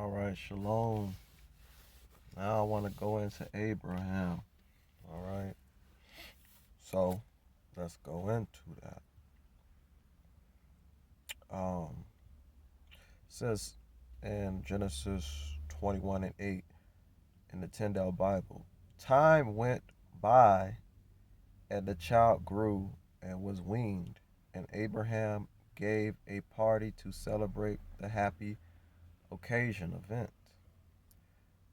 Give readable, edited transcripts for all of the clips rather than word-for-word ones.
All right, shalom. Now I want to go into Abraham. All right, so let's go into that. Um, it says in Genesis 21 and 8 in the Tyndale Bible, time went by and the child grew and was weaned, and Abraham gave a party to celebrate the happy occasion event.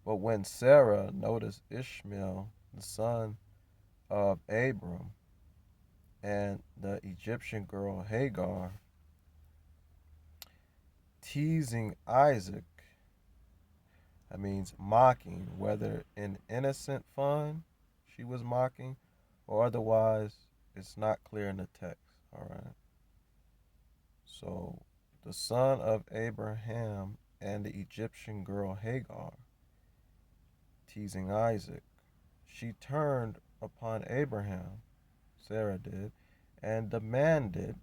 But when Sarah noticed Ishmael, the son of Abram, and the Egyptian girl Hagar teasing Isaac, that means mocking, whether in innocent fun she was mocking or otherwise, it's not clear in the text. All right. So the son of Abraham and the Egyptian girl Hagar teasing Isaac, she turned upon Abraham, Sarah did, and demanded,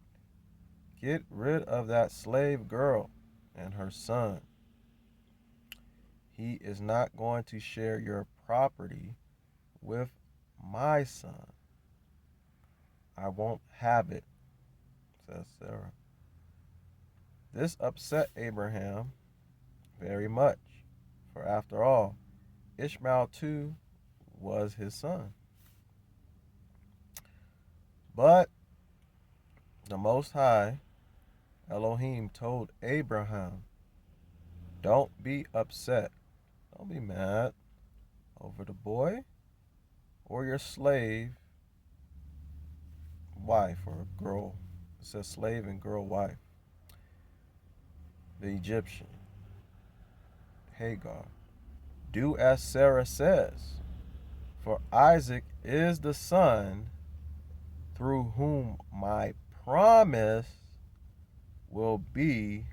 "Get rid of that slave girl and her son. He is not going to share your property with my son. I won't have it," says Sarah. This upset Abraham very much, for after all, Ishmael too was his son. But the Most High, Elohim, told Abraham, "Don't be upset. Don't be mad over the boy or your slave wife or girl." It says slave and girl wife. The Egyptian, Hagar. "Do as Sarah says, for Isaac is the son through whom my promise will be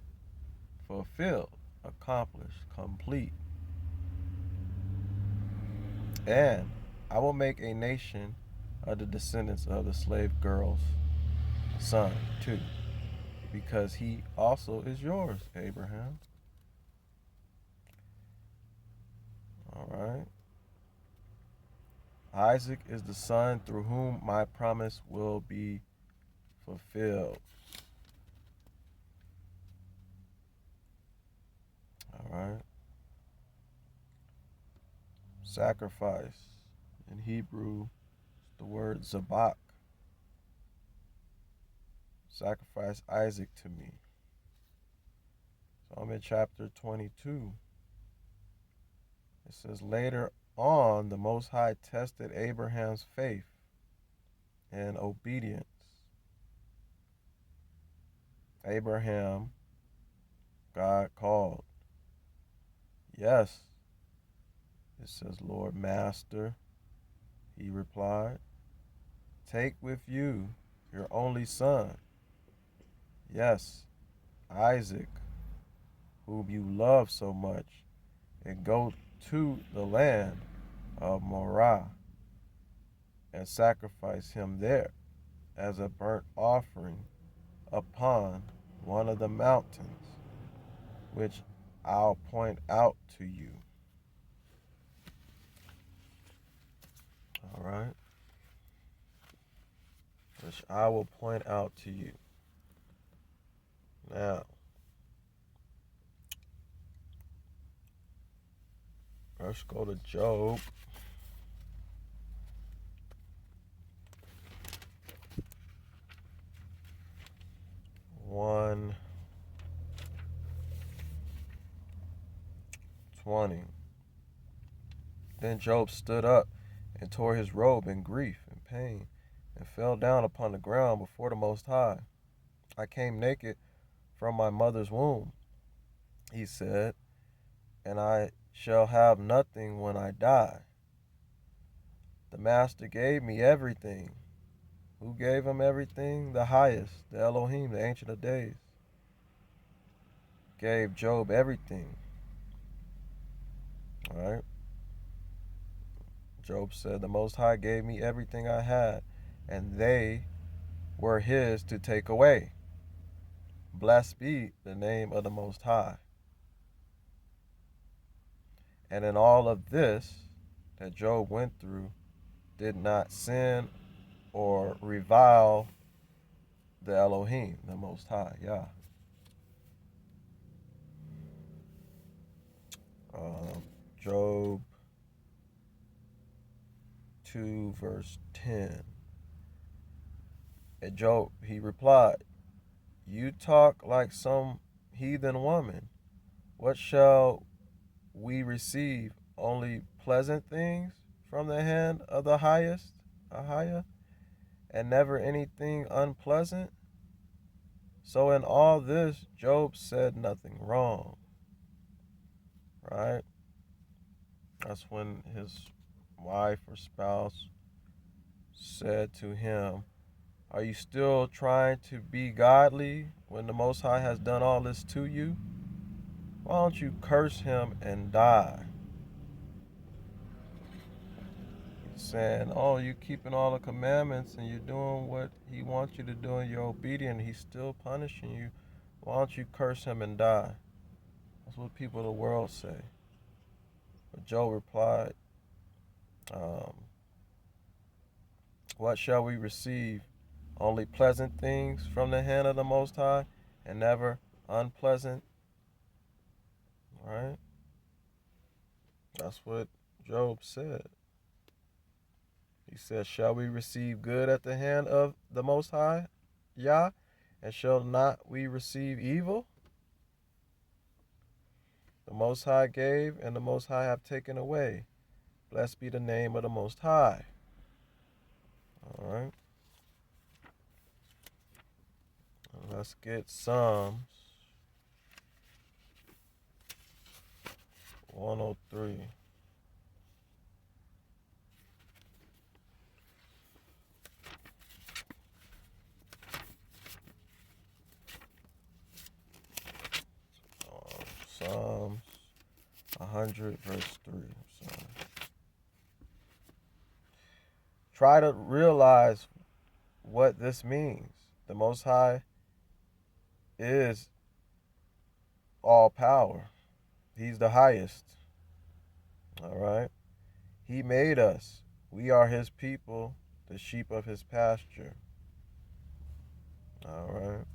fulfilled, accomplished, complete. And I will make a nation of the descendants of the slave girl's son too, because he also is yours, Abraham." All right. Isaac is the son through whom my promise will be fulfilled. All right. Sacrifice. In Hebrew, the word zabak. Sacrifice Isaac to me. So I'm in chapter 22. It says, later on, the Most High tested Abraham's faith and obedience. Abraham, God called. "Yes," it says, "Lord Master," he replied. "Take with you your only son, yes, Isaac, whom you love so much, and go to the land of Moriah and sacrifice him there as a burnt offering upon one of the mountains, which I'll point out to you." All right? Which I will point out to you. Now, let's go to Job. One 20. Then Job stood up and tore his robe in grief and pain, and fell down upon the ground before the Most High. "I came naked from my mother's womb," he said, "and I shall have nothing when I die. The Master gave me everything." Who gave him everything? The Highest, the Elohim, the Ancient of Days. Gave Job everything. All right? Job said, "The Most High gave me everything I had, and they were his to take away. Blessed be the name of the Most High." And in all of this that Job went through, did not sin or revile the Elohim, the Most High, Yah. Job 2, verse 10. And Job, he replied, "You talk like some heathen woman. What shall we receive? Only pleasant things from the hand of the highest, Ahia, and never anything unpleasant?" So in all this, Job said nothing wrong, right? That's when his wife or spouse said to him, "Are you still trying to be godly when the Most High has done all this to you? Why don't you curse him and die?" He's saying, "Oh, you're keeping all the commandments and you're doing what he wants you to do and you're obedient. He's still punishing you. Why don't you curse him and die?" That's what people of the world say. But Job replied, um, "What shall we receive? Only pleasant things from the hand of the Most High, and never unpleasant." Right? That's what Job said. He said, "Shall we receive good at the hand of the Most High, Yah, and shall not we receive evil? The Most High gave, and the Most High have taken away. Blessed be the name of the Most High." All right. Let's get Psalms 103. Psalms 100, verse 3. So, try to realize what this means. The Most High is all power. He's the highest. All right. He made us. We are his people, the sheep of his pasture. All right.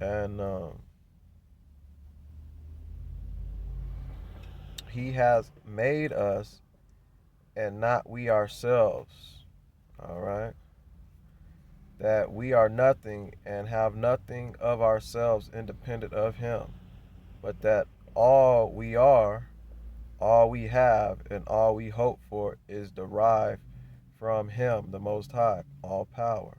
And he has made us and not we ourselves. All right. That we are nothing and have nothing of ourselves independent of him, but that all we are, all we have, and all we hope for is derived from him, the Most High, all power,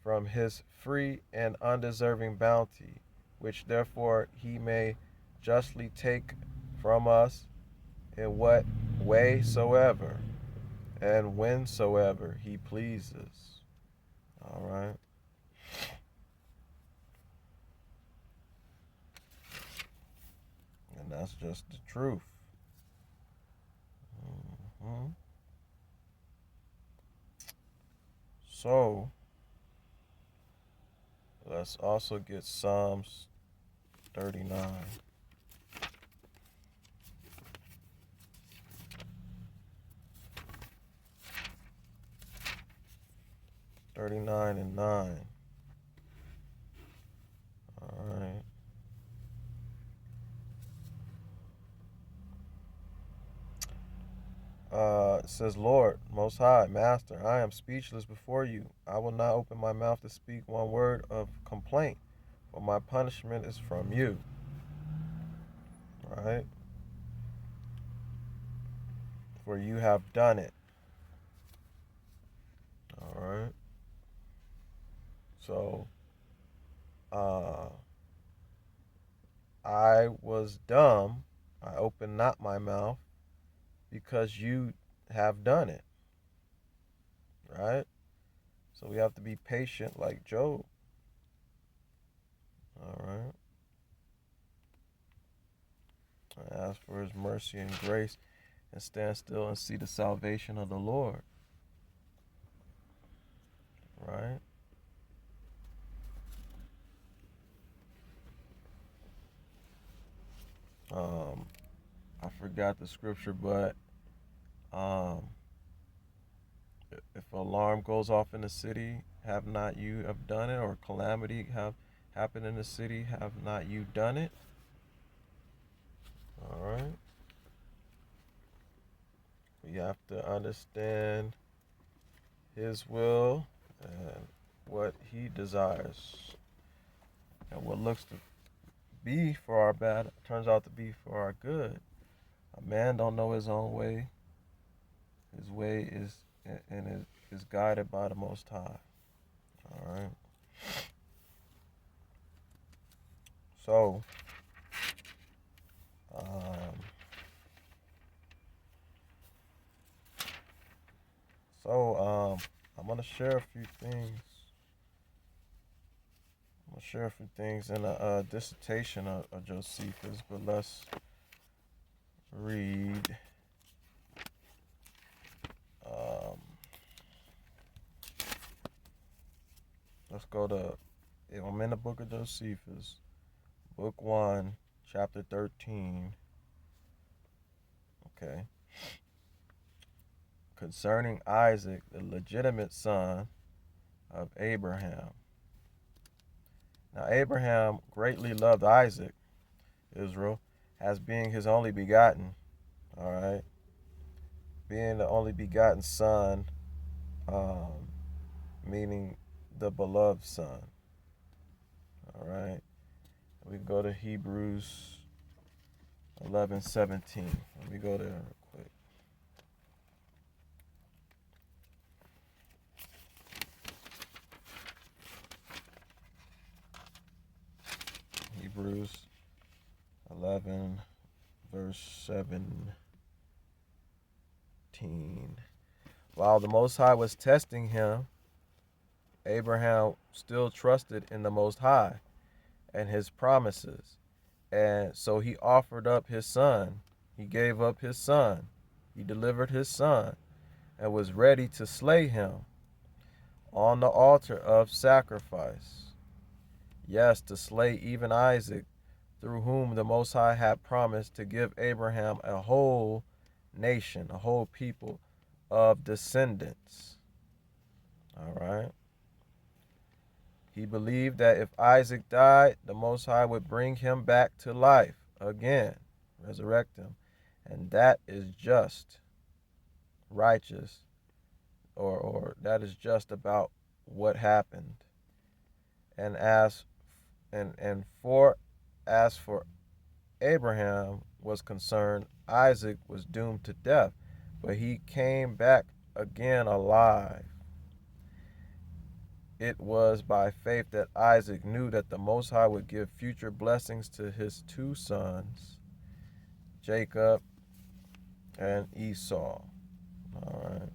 from his free and undeserving bounty, which therefore he may justly take from us in what way soever and whensoever he pleases. All right. And that's just the truth. Hmm. So, let's also get Psalms 39. 39 and 9. All right. It says, "Lord, Most High, Master, I am speechless before you. I will not open my mouth to speak one word of complaint, for my punishment is from you." Right? For you have done it. All right. So, uh, I was dumb. I opened not my mouth because you have done it. Right? So we have to be patient like Job. All right. I ask for his mercy and grace and stand still and see the salvation of the Lord. Right? forgot the scripture, but um, if an alarm goes off in the city, have not you have done it, or calamity have happened in the city, have not you done it? All right. We have to understand His will and what He desires, and what looks to be for our bad turns out to be for our good. A man don't know his own way. His way is guided by the Most High. All right. So, um, I'm gonna share a few things. I'm gonna share a few things in a dissertation of Josephus, but let's read. Um, let's go to. I'm in the book of Josephus, book 1, chapter 13. Okay. Concerning Isaac, the legitimate son of Abraham. Now, Abraham greatly loved Isaac, Israel, as being his only begotten. All right. Being the only begotten son, um, meaning the beloved son. All right. We go to Hebrews 11:17. Let me go there real quick. Hebrews 11, verse 17. While the Most High was testing him, Abraham still trusted in the Most High and his promises. And so he offered up his son. He gave up his son. He delivered his son and was ready to slay him on the altar of sacrifice. Yes, to slay even Isaac, through whom the Most High had promised to give Abraham a whole nation, a whole people of descendants. All right. He believed that if Isaac died, the Most High would bring him back to life again, resurrect him. And that is just, righteous, or that is just about what happened. And as for Abraham was concerned, Isaac was doomed to death, but he came back again alive. It was by faith that Isaac knew that the Most High would give future blessings to his two sons, Jacob and Esau. All right.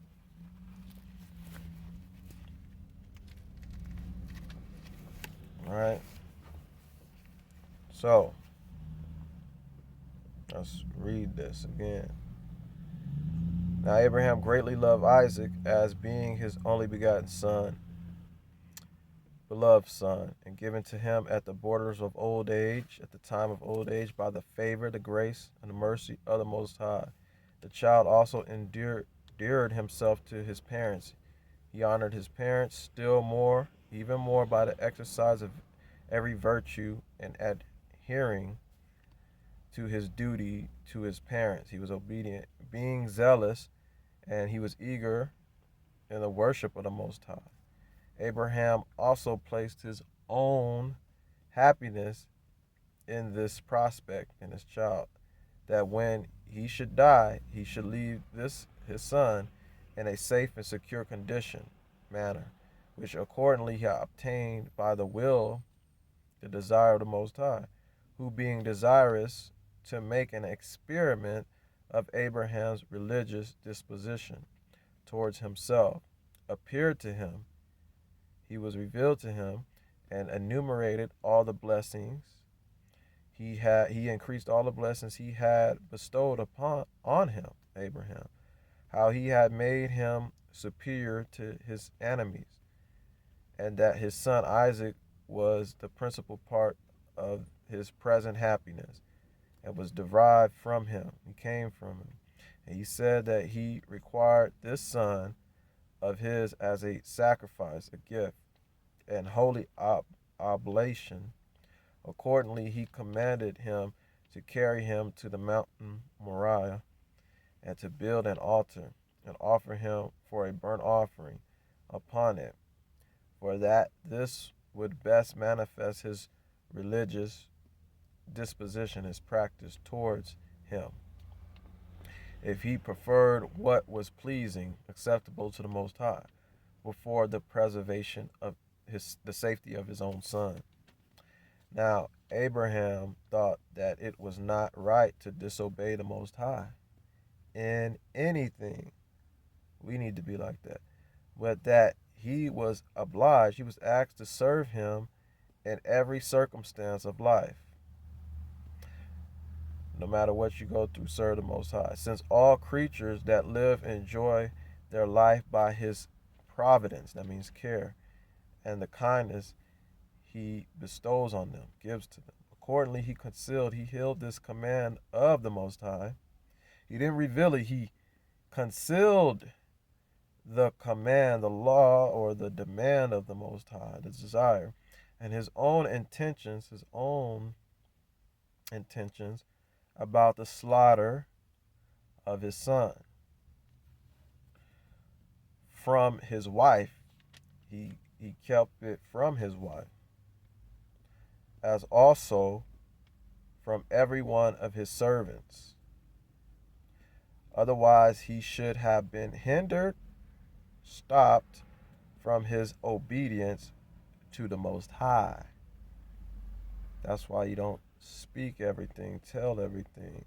All right. So, let's read this again. Now, Abraham greatly loved Isaac as being his only begotten son, beloved son, and given to him at the borders of old age, at the time of old age, by the favor, the grace, and the mercy of the Most High. The child also endeared himself to his parents. He honored his parents still more, even more, by the exercise of every virtue and adhering to his duty to his parents. He was obedient, being zealous, and he was eager in the worship of the Most High. Abraham also placed his own happiness in this prospect, in his child, that when he should die, he should leave this his son in a safe and secure manner, which accordingly he obtained by the will, the desire of the Most High, who being desirous to make an experiment of Abraham's religious disposition towards himself, appeared to him. He was revealed to him and enumerated all the blessings he increased all the blessings he had bestowed on him, Abraham, how he had made him superior to his enemies, and that his son Isaac was the principal part of his present happiness, and was derived from him. He came from him. And he said that he required this son of his as a sacrifice, a gift, and holy oblation. Accordingly, he commanded him to carry him to the mountain Moriah and to build an altar and offer him for a burnt offering upon it, for that this would best manifest his religious disposition, his practice towards him, if he preferred what was pleasing, acceptable to the Most High, before the preservation of the safety of his own son. Now, Abraham thought that it was not right to disobey the Most High in anything. We need to be like that. But that he was obliged, he was asked to serve him in every circumstance of life. No matter what you go through, serve the Most High. Since all creatures that live enjoy their life by his providence, that means care, and the kindness he bestows on them, gives to them. Accordingly, he held this command of the Most High. He didn't reveal it, he concealed the command, the law, or the demand of the Most High, the desire, and his own intentions about the slaughter of his son. From his wife, he kept it from his wife, as also from every one of his servants. Otherwise, he should have been hindered, stopped from his obedience to the Most High. That's why you don't speak everything, tell everything.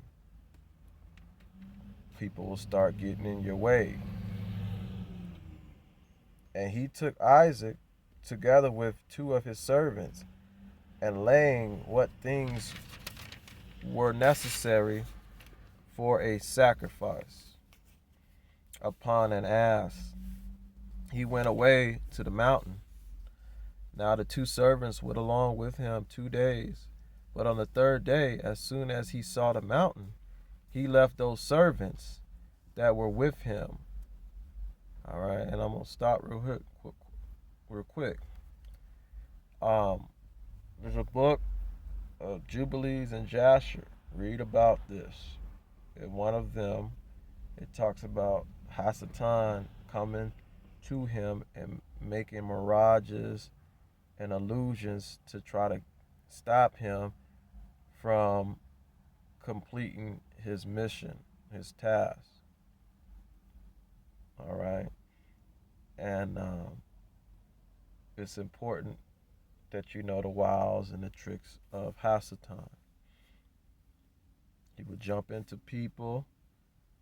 People will start getting in your way. And he took Isaac together with two of his servants, and laying what things were necessary for a sacrifice upon an ass, he went away to the mountain. Now the two servants went along with him 2 days. But on the third day, as soon as he saw the mountain, he left those servants that were with him. All right, and I'm going to stop real quick. There's a book, Jubilees and Jasher. Read about this. In one of them, it talks about Hasatan coming to him and making mirages and illusions to try to stop him from completing his mission, his task. All right. And it's important that you know the wiles and the tricks of Hasatan. He would jump into people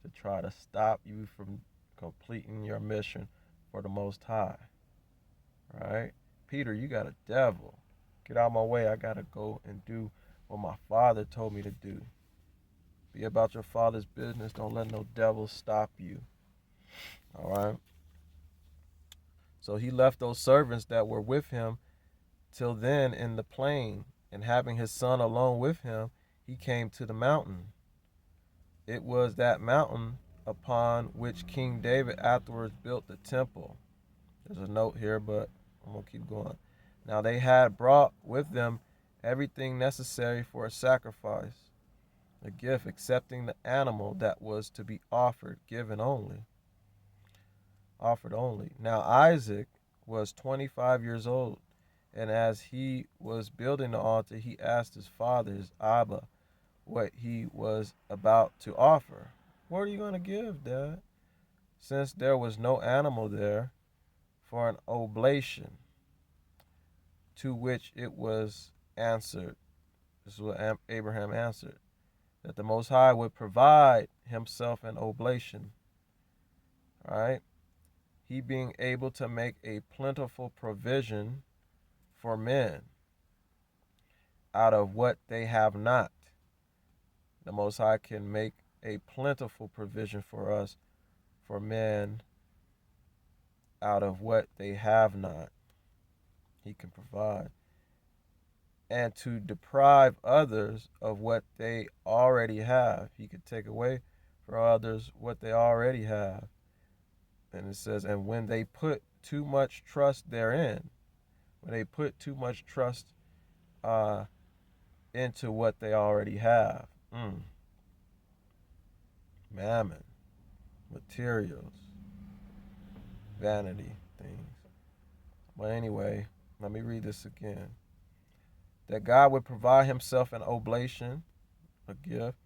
to try to stop you from completing your mission for the Most High. Right? Peter, you got a devil. Get out of my way. I got to go and do what my father told me to do. Be about your father's business. Don't let no devil stop you. All right? So he left those servants that were with him till then in the plain, and having his son alone with him, he came to the mountain. It was that mountain upon which King David afterwards built the temple. There's a note here, but I'm going to keep going. Now they had brought with them everything necessary for a sacrifice, a gift, excepting the animal that was to be offered, offered only. Now Isaac was 25 years old, and as he was building the altar, he asked his father, his Abba, what he was about to offer. What are you going to give, Dad? Since there was no animal there for an oblation, to which it was answered. This is what Abraham answered, that the Most High would provide himself an oblation. All right? He being able to make a plentiful provision for men out of what they have not. The Most High can make a plentiful provision for us, for men, out of what they have not. He can provide. and to deprive others of what they already have. He could take away from others what they already have. And it says, and when they put too much trust therein, when they put too much trust uh, into what they already have. Mammon, materials, vanity, things. But anyway, let me read this again. That God would provide himself an oblation, a gift,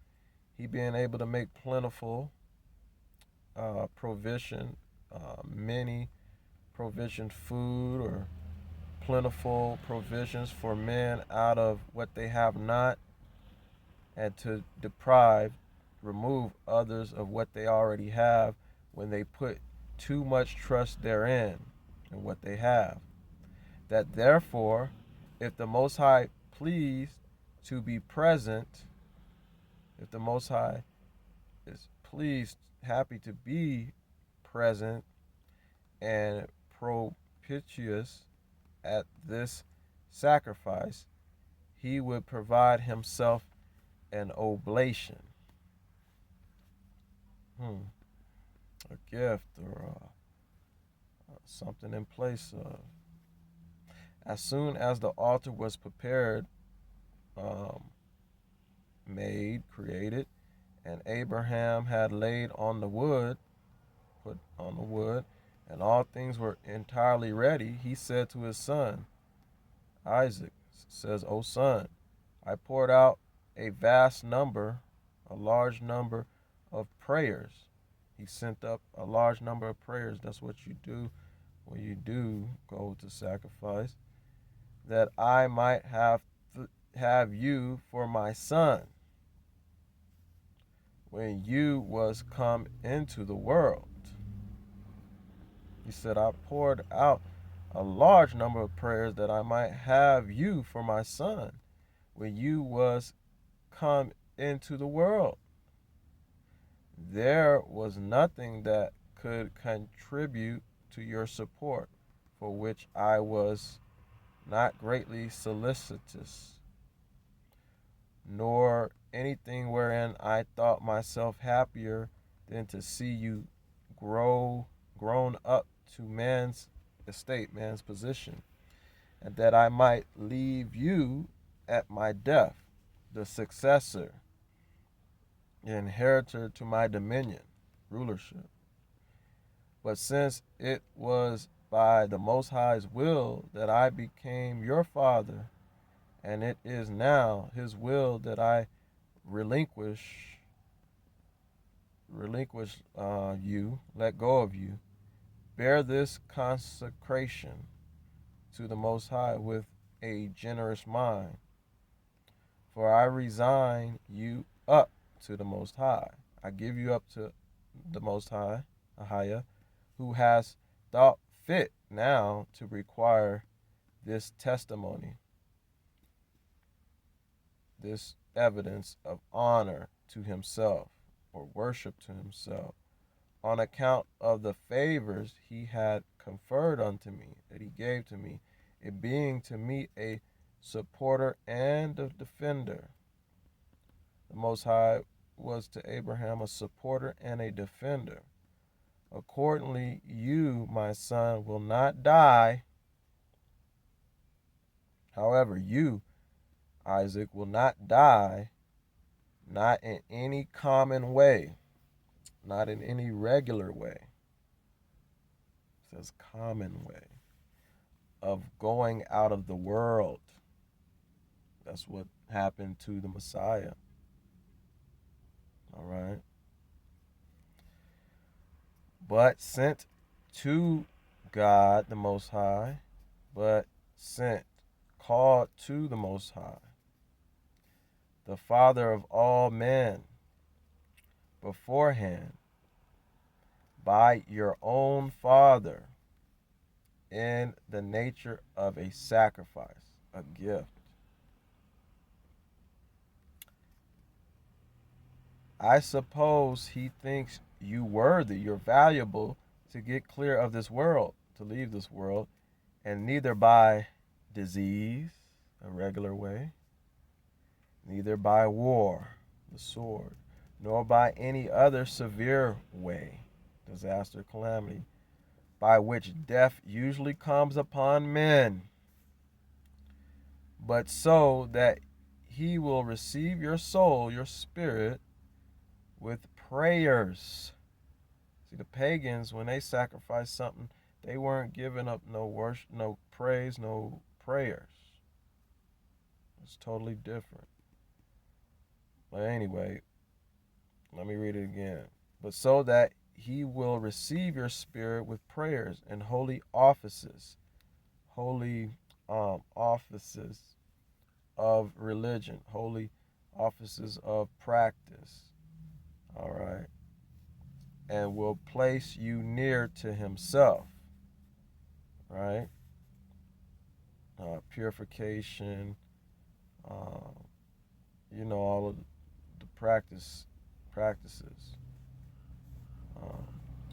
he being able to make plentiful provision, many provision food or plentiful provisions for men out of what they have not, and to deprive, remove others of what they already have when they put too much trust therein and what they have. That therefore, if the Most High pleased to be present, if the Most High is pleased, happy to be present and propitious at this sacrifice, he would provide himself an oblation, a gift or something in place of. As soon as the altar was prepared, made, created, and Abraham had laid on the wood, put on the wood, and all things were entirely ready, he said to his son, Isaac, says, O son, I poured out a vast number, a large number of prayers. He sent up a large number of prayers. That's what you do when you do go to sacrifice. That I might have you for my son when you was come into the world. He said, I poured out a large number of prayers that I might have you for my son when you was come into the world. There was nothing that could contribute to your support, for which I was not greatly solicitous, nor anything wherein I thought myself happier than to see you grown up to man's estate, man's position, and that I might leave you at my death, the successor, the inheritor to my dominion, rulership. But since it was by the Most High's will that I became your father, and it is now his will that I relinquish you, let go of you, bear this consecration to the Most High with a generous mind. For I resign you up to the Most High. I give you up to the Most High, Ahia, who has thought fit now to require this testimony, this evidence of honor to himself or worship to himself, on account of the favors he had conferred unto me, that he gave to me, it being to me a supporter and a defender. The Most High was to Abraham a supporter and a defender. Accordingly, you, my son, will not die. However, you, Isaac, will not die, not in any common way, not in any regular way. It says common way of going out of the world. That's what happened to the Messiah. All right. But sent to God the Most High, called to the Most High, the Father of all men, beforehand, by your own Father, in the nature of a sacrifice, a gift. I suppose he thinks you worthy, you're valuable to get clear of this world, to leave this world, and neither by disease, a regular way, neither by war, the sword, nor by any other severe way, disaster, calamity, by which death usually comes upon men, but so that he will receive your soul, your spirit, with prayers. See, the pagans, when they sacrificed something, they weren't giving up no worship, no praise, no prayers. It's totally different. But anyway, let me read it again. But so that he will receive your spirit with prayers and holy offices, holy offices of religion, holy offices of practice. All right. And will place you near to himself. Right? Purification, all of the practices.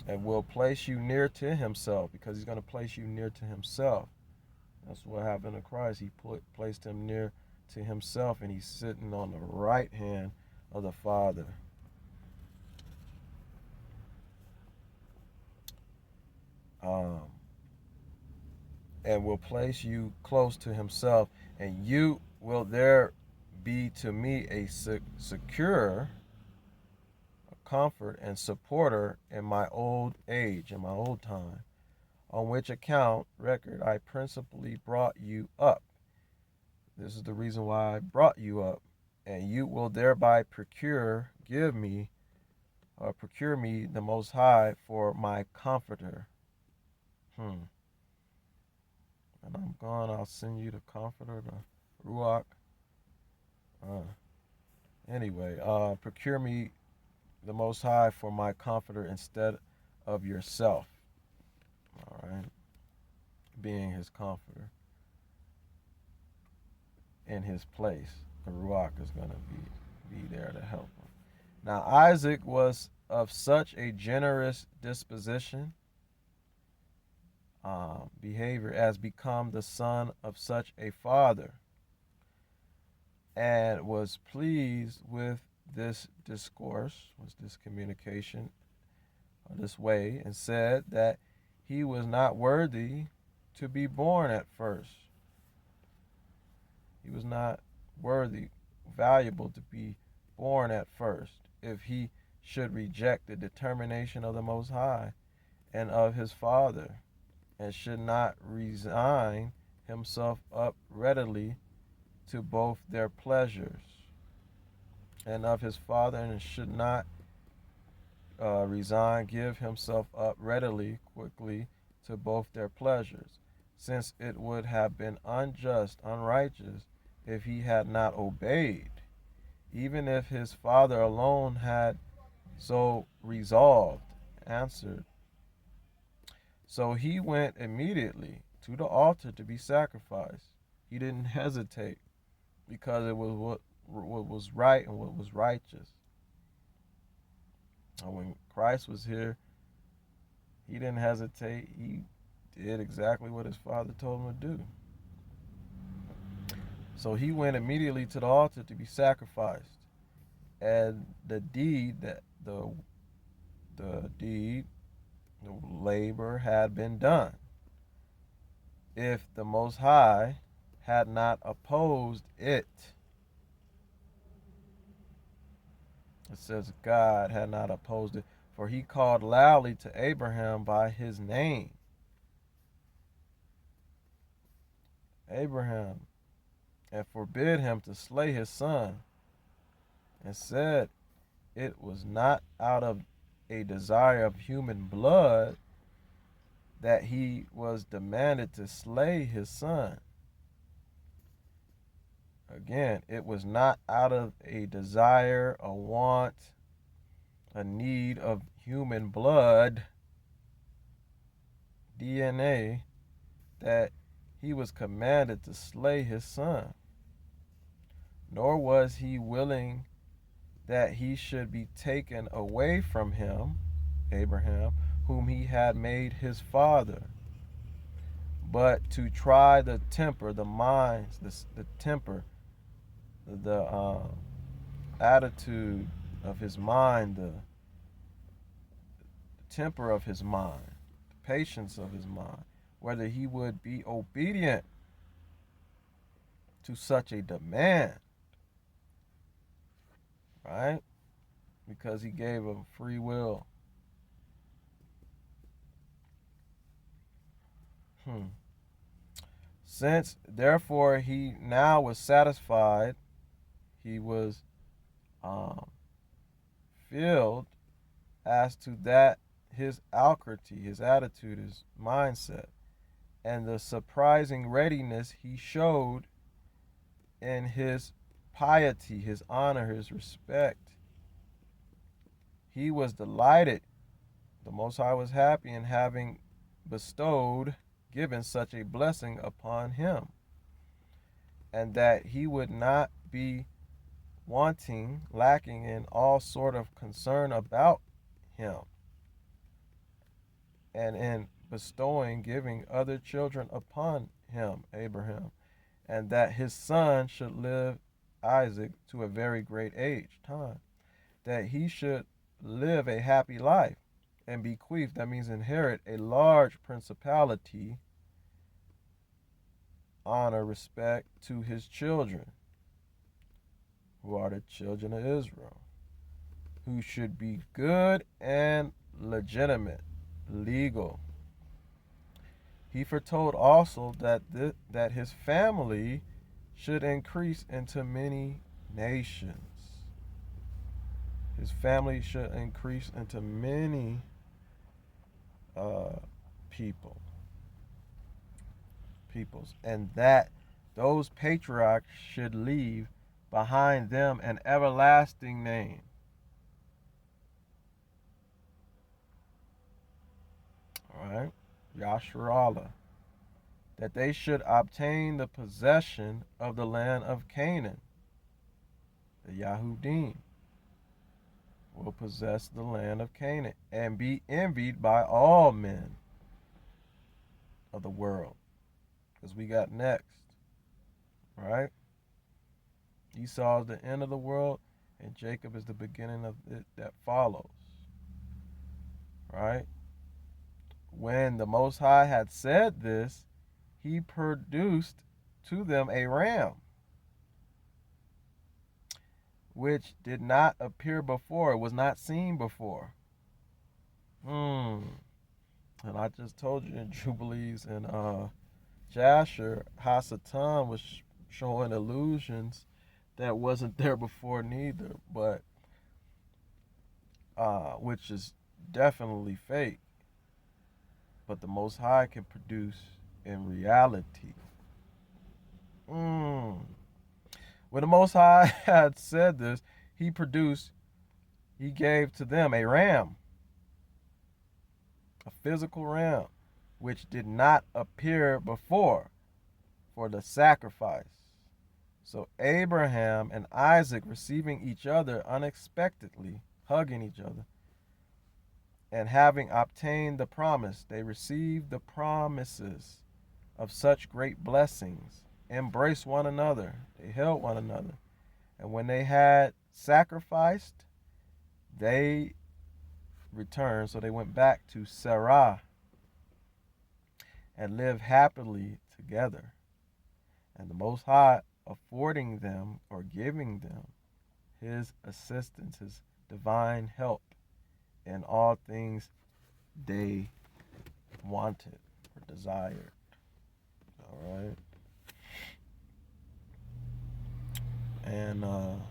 And will place you near to himself, because he's going to place you near to himself. That's what happened to Christ. He placed him near to himself, and he's sitting on the right hand of the Father. And will place you close to himself, and you will there be to me a secure, a comfort and supporter in my old age, in my old time, on which account record I principally brought you up. This is the reason why I brought you up, and you will thereby procure me the Most High for my comforter. And I'm gone, I'll send you the comforter, the Ruach. Anyway, procure me the Most High for my comforter instead of yourself. All right. Being his comforter. In his place, the Ruach is going to be there to help him. Now, Isaac was of such a generous disposition, behavior, as become the son of such a father, and was pleased with this discourse, was this communication, this way, and said that he was not worthy to be born at first. He was not worthy, valuable to be born at first, if he should reject the determination of the Most High and of his Father, and should not resign himself up readily to both their pleasures and of his Father, and should not give himself up readily, quickly, to both their pleasures, since it would have been unjust, unrighteous, if he had not obeyed, even if his Father alone had so resolved, answered. So he went immediately to the altar to be sacrificed. He didn't hesitate, because it was what was right and what was righteous. And when Christ was here, he didn't hesitate. He did exactly what his Father told him to do. So he went immediately to the altar to be sacrificed. And the labor had been done, if the Most High had not opposed it. It says God had not opposed it, for he called loudly to Abraham by his name. Abraham, and forbid him to slay his son, and said it was not out of a desire of human blood that he was demanded to slay his son. Again, it was not out of a desire, a want, a need of human blood, DNA, that he was commanded to slay his son. Nor was he willing that he should be taken away from him, Abraham, whom he had made his father, but to try the temper, the minds, the temper, the attitude of his mind, the temper of his mind, the patience of his mind, whether he would be obedient to such a demand, right? Because he gave him free will. Since therefore he now was satisfied, he was um, filled as to that his alacrity, his attitude, his mindset, and the surprising readiness he showed in his piety, his honor, his respect. He was delighted. The Most High was happy in having given such a blessing upon him, and that he would not be lacking in all sort of concern about him, and in giving other children upon him, Abraham, and that his son should live, Isaac, to a very great time, that he should live a happy life and bequeath, that means inherit, a large principality, honor, respect to his children, who are the children of Israel, who should be good and legitimate, legal. He foretold also that his family should increase into many nations. His family should increase into many peoples, and that those patriarchs should leave behind them an everlasting name. All right, Yasharallah, that they should obtain the possession of the land of Canaan. The Yahudim will possess the land of Canaan and be envied by all men of the world. Because we got next, right? Esau is the end of the world, and Jacob is the beginning of it that follows, right? When the Most High had said this, he produced to them a ram, which did not appear before, was not seen before. And I just told you in Jubilees and Jasher, Hasatan was showing illusions that wasn't there before neither, but which is definitely fake. But the Most High can produce in reality. When the Most High had said this, he gave to them a ram, a physical ram, which did not appear before for the sacrifice. So Abraham and Isaac, receiving each other unexpectedly, hugging each other, and having obtained the promise, they received the promises of such great blessings, embraced one another, they held one another. And when they had sacrificed, they returned, so they went back to Sarah and lived happily together. And the Most High affording them or giving them his assistance, his divine help in all things they wanted or desired. All right. And I'm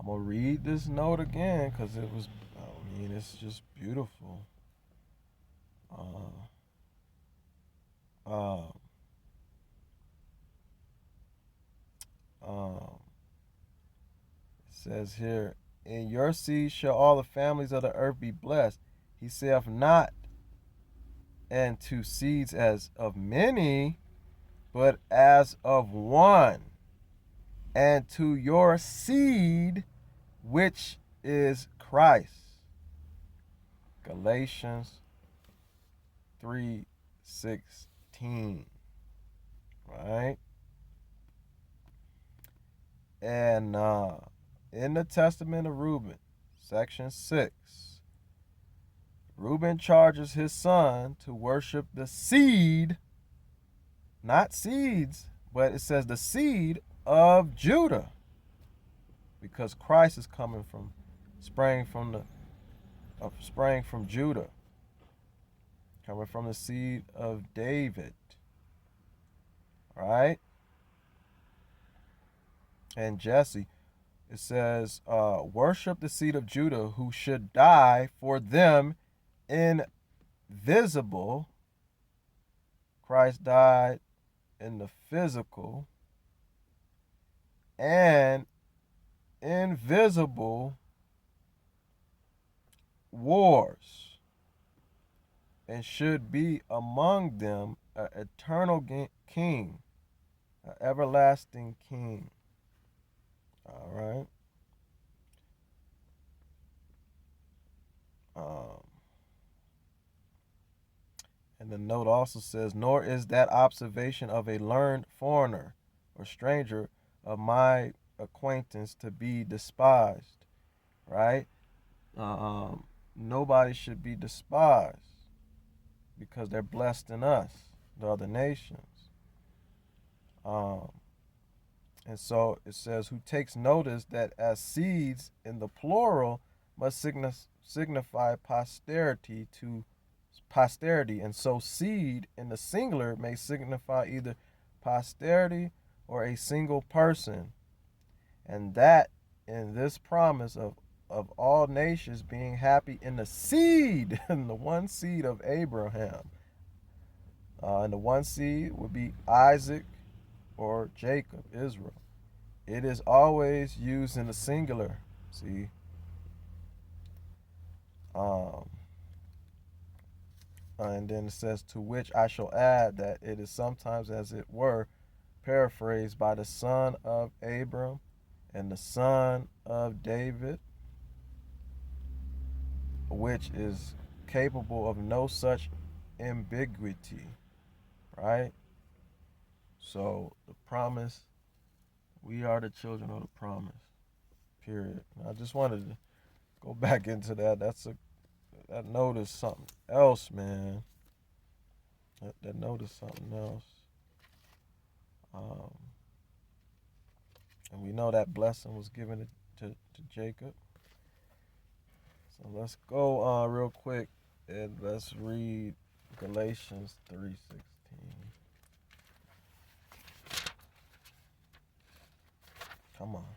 going to read this note again because it's just beautiful. It says here, in your seed shall all the families of the earth be blessed. He saith not, and to seeds as of many, but as of one, and to your seed, which is Christ. Galatians 3:16. 16. Right? And in the Testament of Reuben, section 6, Reuben charges his son to worship the seed, not seeds, but it says the seed of Judah, because Christ is coming from, sprang from Judah, coming from the seed of David. Right? And Jesse, it says, worship the seed of Judah who should die for them invisible. Christ died in the physical and invisible wars, and should be among them an eternal king, an everlasting king. All right. And the note also says, nor is that observation of a learned foreigner or stranger of my acquaintance to be despised. Right? Nobody should be despised because they're blessed in us, the other nations. And so it says, who takes notice that as seeds in the plural must signify posterity to posterity, and so seed in the singular may signify either posterity or a single person, and that in this promise of all nations being happy in the seed, in the one seed of Abraham. And the one seed would be Isaac or Jacob, Israel. It is always used in the singular. See? And then it says, to which I shall add that it is sometimes, as it were, paraphrased by the son of Abram and the son of David, which is capable of no such ambiguity. Right? So the promise, we are the children of the promise. Period. And I just wanted to go back into that. That note is something else, man. That note is something else. And we know that blessing was given to Jacob. So let's go real quick and let's read Galatians 3:16. Come on.